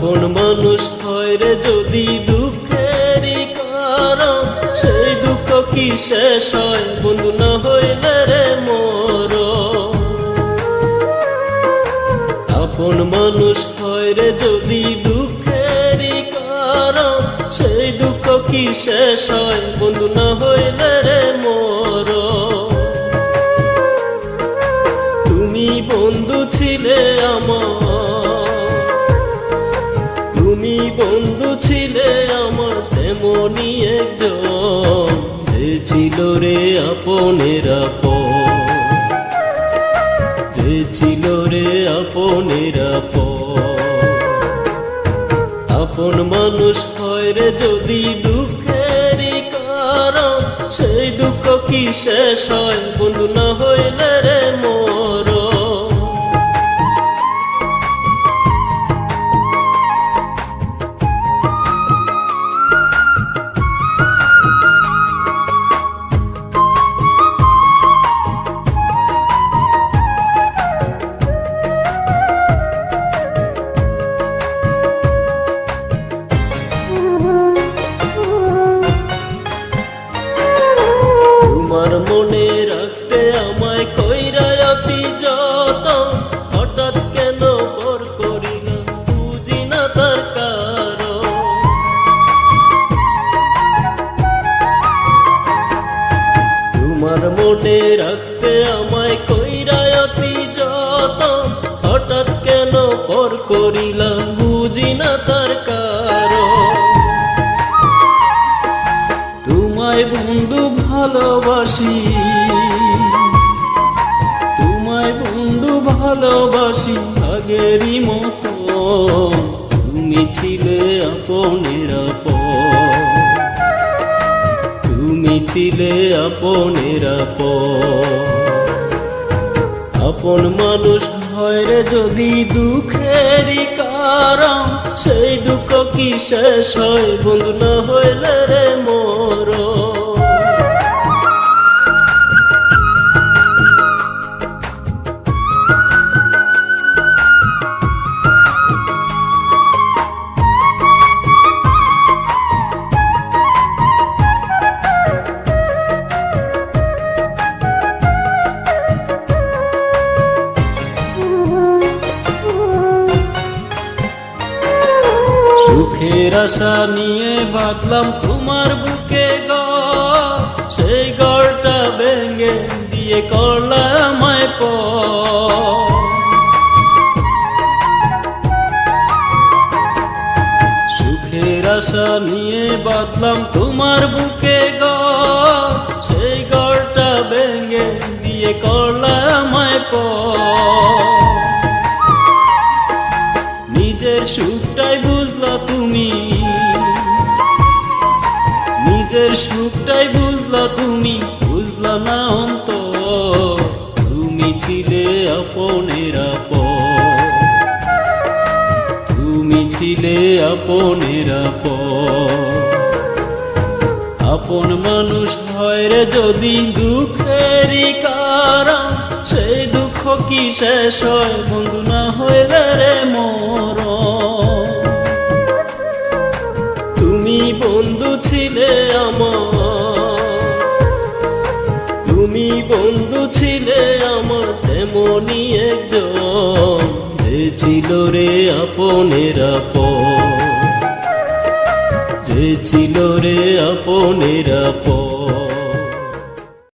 আপন মানুষ হয় রে যদি দুঃখেরই কারণ, সেই দুঃখ কি শেষ হয় বন্ধু না হইলে রে মোর। আপন মানুষ হয় রে যদি দুঃখেরই কারণ, সেই দুঃখ কি শেষ হয় বন্ধু না হইলে রে মোর। তুমি বন্ধু ছিলে আমার, তুমি বন্ধু ছিলে আমার তেমনি একজন, যে ছিল রে আপনের আপন, যে ছিল রে আপনের আপন। আপন মানুষ হয় রে যদি দুঃখেরই কারণ, সেই দুঃখ কি শেষ হয় বন্ধু না হইলে রে মোর। তোমার মনে রাখতে আমায় কইরা অতি যতন, হঠাৎ কেন পর করিলাম বুঝি না তার কারণ। তোমার মনে রাখতে আমায় কইরা অতি যতন, হঠাৎ কেন পর করিলাম বুঝি না তার কারণ। তোমায় বন্ধু ভালোবাসি, তোমায় বন্ধু ভালোবাসি আগেরই মতো, তুমি ছিলে আপনের আপন, তুমি ছিলে আপনের আপন। আপন মানুষ হয় রে যদি দুঃখেরই কারণ, সেই দুঃখ কি শেষ হয় বন্ধু না হইলে রে মোর। সুখের আশা নিয়ে বাঁধলাম তোমার বুকে ঘর, সেই ঘরটা ভেঙে দিয়ে করলাম আমায় পর। সুখের আশা নিয়ে বাঁধলাম তোমার বুকে ঘর, সেই ঘরটা ভেঙে দিয়ে করলাম আমায় পর। নিজের সুখটাই বুঝলা তুমি, নিজের সুখটাই বুঝলা তুমি, বুঝলা না অন্তর। তুমি ছিলে আপনের আপন, তুমি ছিলে আপনের আপন। আপন মানুষ হয় রে যদি দুঃখেরই কারণ, সেই দুঃখ কি শেষ হয় বন্ধু না হইলে রে মোর। তুমি বন্ধু ছিলে আমার, তুমি বন্ধু ছিলে আমার তেমনি একজন, যে ছিল রে আপনের আপন, যে ছিল রে আপনের আপন।